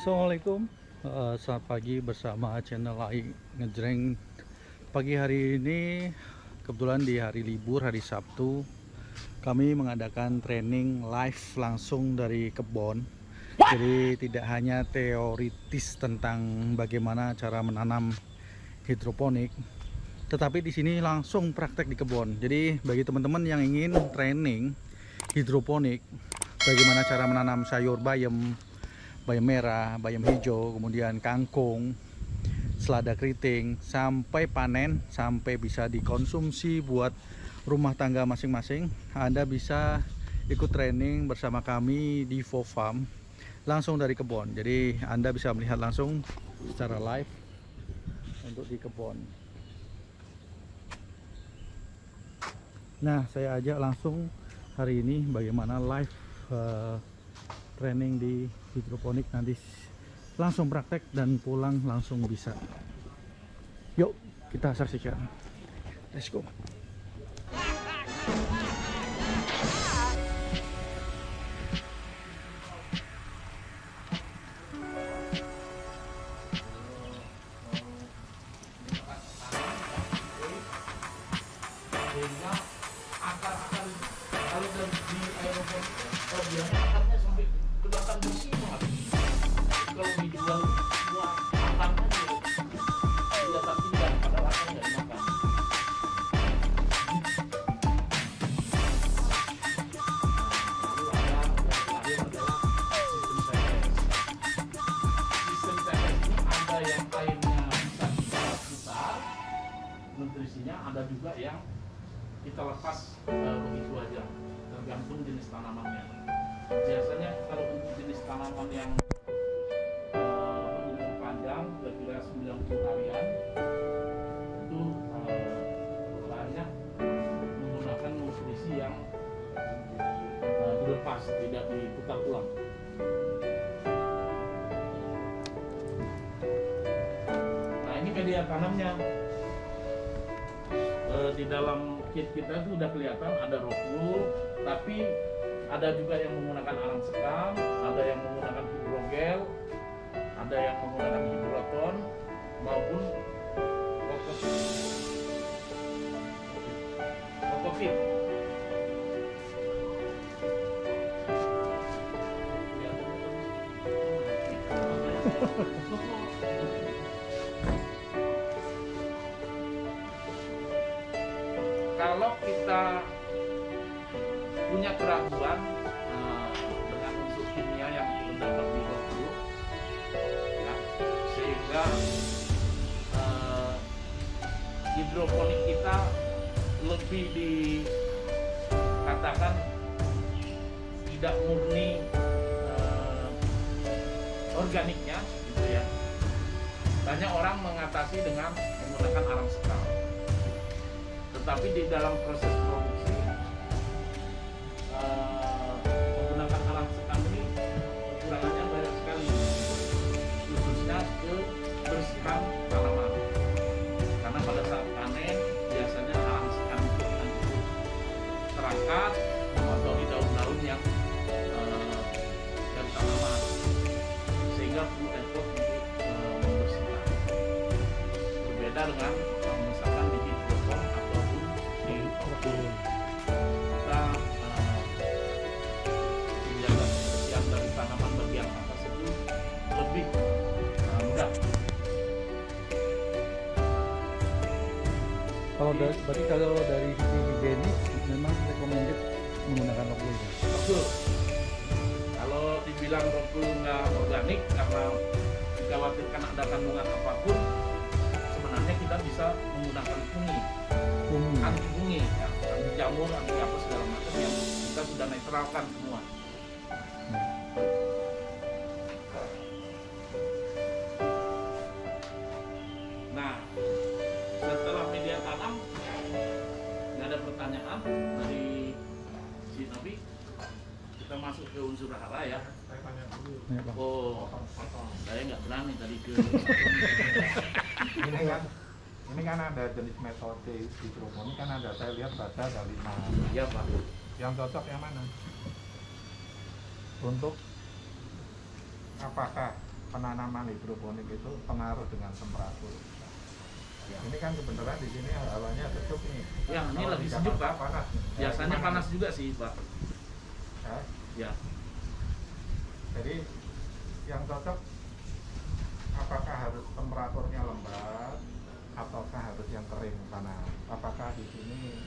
Assalamualaikum, selamat pagi bersama channel AI Ngejreng. Pagi hari ini kebetulan di hari libur, hari Sabtu, kami mengadakan training live langsung dari kebun. Jadi tidak hanya teoritis tentang bagaimana cara menanam hidroponik, tetapi di sini langsung praktek di kebun. Jadi bagi teman-teman yang ingin training hidroponik, bagaimana cara menanam sayur bayam merah, bayam hijau, kemudian kangkung, selada keriting, sampai panen, sampai bisa dikonsumsi buat rumah tangga masing-masing. Anda bisa ikut training bersama kami di FoFarm langsung dari kebun. Jadi Anda bisa melihat langsung secara live untuk di kebun. Nah, saya ajak langsung hari ini bagaimana live training di hidroponik, nanti langsung praktek dan pulang langsung bisa. Yuk kita saksikan, let's go. Akar-akar kalau di aeroponik biasanya akarnya sampai kelihatan bersih banget. Kalau dijual semua akarnya kelihatan indah, padahal akarnya nggak dimakan. Lalu yang terakhir adalah sistem TPS. Sistem TPS ini ada yang airnya bisa besar nutrisinya, ada juga yang kita lepas begitu aja, tergantung jenis tanamannya. Biasanya kalau untuk jenis tanaman yang berumur panjang, kira-kira 90 harian, itu banyak menggunakan nutrisi yang dilepas, tidak diputar ulang. Nah, ini media tanamnya. Di dalam kit kita itu udah kelihatan ada rockwool, tapi ada juga yang menggunakan arang sekam, ada yang menggunakan hidrogel, ada yang menggunakan hidroton maupun kokopit. Kalau kita punya keraguan dengan unsur kimia yang terdapat di rockwool, ya, sehingga hidroponik kita lebih dikatakan tidak murni organiknya, gitu ya. Banyak orang mengatasi dengan menggunakan arang sekam. Tetapi di dalam proses produksi menggunakan arang sekam ini kekurangannya banyak sekali, khususnya kebersihan tanaman. Karena pada saat panen biasanya arang sekam itu akan terangkat atau di daun-daun yang dari tanaman, sehingga perlu effort untuk membersihkan. Berbeda dengan misalkan di hidroton ataupun di rockwool, kita menjaga kebersihan dari tanaman bagian atas itu lebih mudah. Berarti kalau dari sisi higienis memang recommended menggunakan rockwool. Betul. Kalau dibilang rockwool nggak organik karena dikhawatirkan ada kandungan apapun, sebenarnya kita bisa menggunakan anti fungi, ya, anti jamur, anti apa segala macam yang kita sudah netralkan semua. Nah, setelah media tanam, nggak ada pertanyaan dari si Nabi, kita masuk ke unsur hara ya. Saya tanya dulu. Ya, Bang. Oh, saya nggak berani tadi ke Ini kan ada jenis metode hidroponik, kan ada, saya lihat baca ada 5. ya Pak. Yang cocok yang mana? Untuk apakah penanaman hidroponik itu pengaruh dengan temperatur. Ini kan kebetulan di sini hawanya sejuk nih. Ya, ini Kalau lagi di sejuk, Jakarta Pak. panas. Biasanya Gimana panas nih? juga sih, Pak. Ya. Ya. Jadi yang cocok apakah harus temperaturnya lembab ataukah harus yang kering panas? Apakah di sini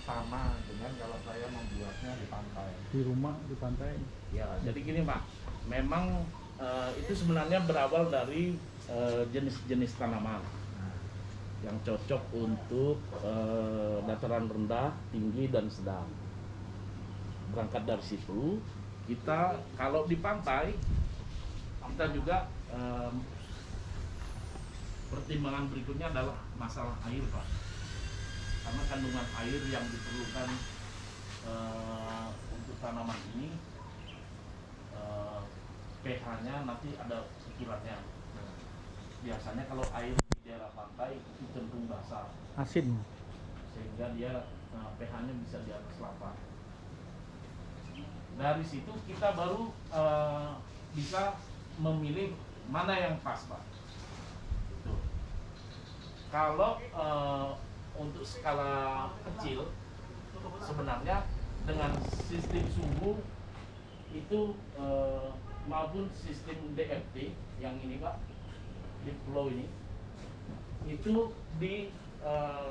sama dengan kalau saya membuatnya di pantai? Di rumah, di pantai. Ya, jadi gini, Pak. Memang itu sebenarnya berawal dari jenis-jenis tanaman yang cocok untuk dataran rendah, tinggi, dan sedang. Berangkat dari situ, kita kalau di pantai, kita juga pertimbangan berikutnya adalah masalah air, Pak. Karena kandungan air yang diperlukan untuk tanaman ini, pH-nya nanti ada ukurannya. Biasanya kalau air di daerah pantai itu cenderung basah, Asin. sehingga dia pH-nya bisa di atas 8. Dari situ kita baru bisa memilih mana yang pas, Pak. Tuh. Kalau untuk skala kecil, sebenarnya dengan sistem sumbu itu maupun sistem DFT yang ini, Pak, di flow ini, itu di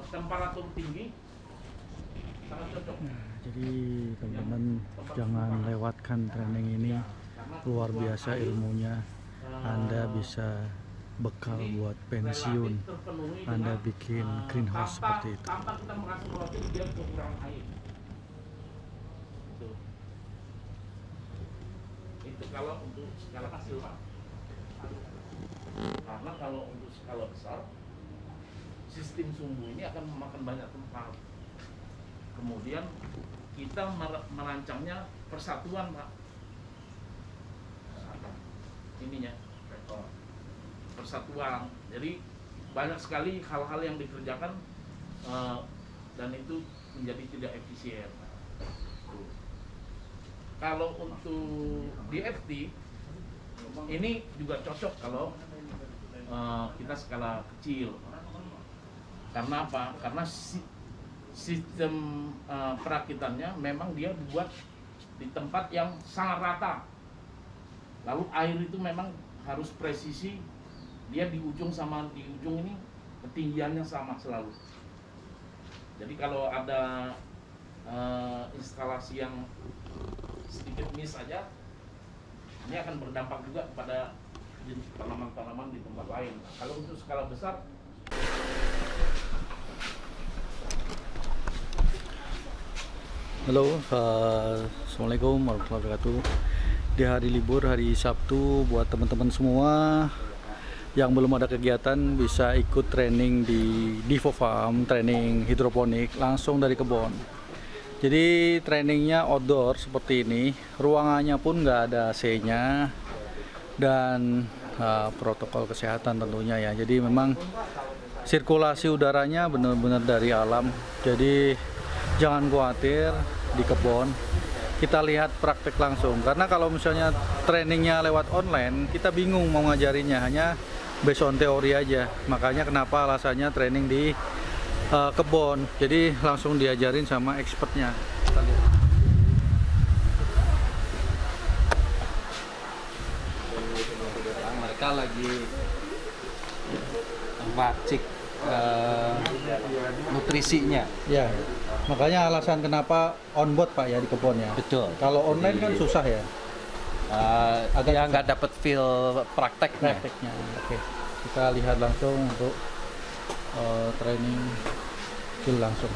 temperatur tinggi sangat cocok. Nah, jadi teman-teman jangan lewatkan training ini, luar biasa ilmunya. Anda bisa bekal buat pensiun. Anda bikin greenhouse seperti itu. Tanpa kita merasa khawatir dia kekurangan air. Itu kalau untuk skala kecil, Pak. Karena kalau untuk skala besar, sistem sumbu ini akan memakan banyak tempat. Kemudian kita merancangnya persatuan, Pak. Ininya persatuan. Jadi banyak sekali hal-hal yang dikerjakan dan itu menjadi tidak efisien. Kalau untuk DFT ini juga cocok kalau kita skala kecil. Karena apa? Karena sistem perakitannya memang dia dibuat di tempat yang sangat rata. Lalu air itu memang harus presisi, dia di ujung sama di ujung ini ketinggiannya sama selalu. Jadi kalau ada instalasi yang sedikit miss aja, ini akan berdampak juga kepada jenis tanaman-tanaman di tempat lain. Kalau untuk skala besar, Halo, assalamualaikum warahmatullahi wabarakatuh. Di hari libur, hari Sabtu, buat teman-teman semua yang belum ada kegiatan bisa ikut training di Divo Farm, training hidroponik langsung dari kebun. Jadi trainingnya outdoor seperti ini, ruangannya pun nggak ada AC-nya dan protokol kesehatan tentunya ya. Jadi memang sirkulasi udaranya benar-benar dari alam. Jadi jangan khawatir di kebun. Kita lihat praktek langsung. Karena kalau misalnya trainingnya lewat online, kita bingung mau ngajarinya, hanya based on teori aja. Makanya kenapa alasannya training di kebun. Jadi langsung diajarin sama expertnya. Kita lihat. Mereka lagi meracik nutrisinya. Ya, makanya alasan kenapa on board Pak ya di kebun ya. Betul. Kalau online kan susah ya Agak ya nggak dapat feel prakteknya. prakteknya. Oke, kita lihat langsung untuk training skill langsung.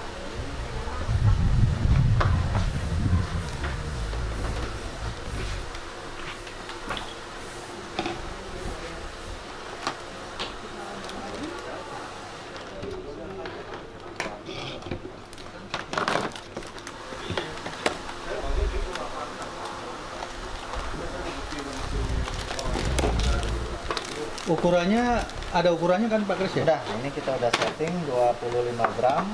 Ukurannya ada ukurannya kan Pak Kris ya? Udah, ini kita udah setting 25 gram,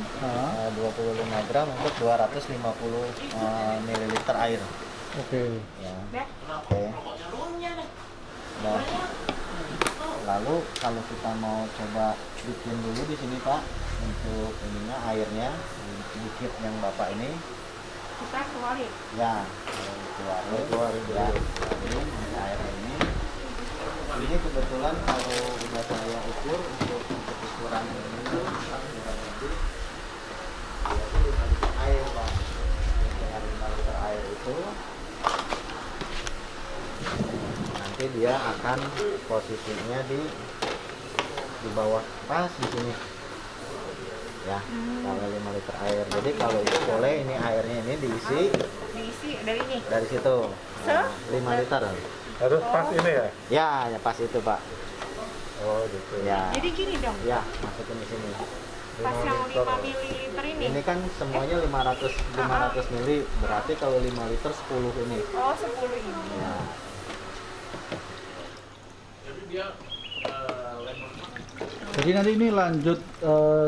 25 gram untuk 250 ml air. Oke. Ya. Oke. Dan lalu kalau kita mau coba bikin dulu di sini Pak untuk ininya airnya sedikit yang Bapak ini Kita keluarin. ya keluarin ya ini airnya ini kebetulan kalau udah saya ukur untuk ukuran ini kurang lebih dia itu 5 liter air Pak. Dengan 5 liter air itu nanti dia akan posisinya di bawah pas di sini ya. Kalau 5 liter air, jadi kalau itu boleh ini airnya ini diisi Diisi dari ini. dari situ. Se? 5 liter Harus pas ini ya? ya pas itu Pak Oh gitu. ya. Jadi gini dong. Ya, masukin di sini. Pas yang 5 ml ini. Ini kan semuanya 500 mili, berarti kalau 5 liter 10 ini. Oh, 10 ini. Ya. Jadi dia lemon. Jadi nanti ini lanjut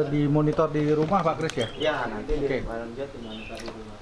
di monitor di rumah Pak Kris ya? Ya, nanti Oke. lanjut di mana tadi rumah.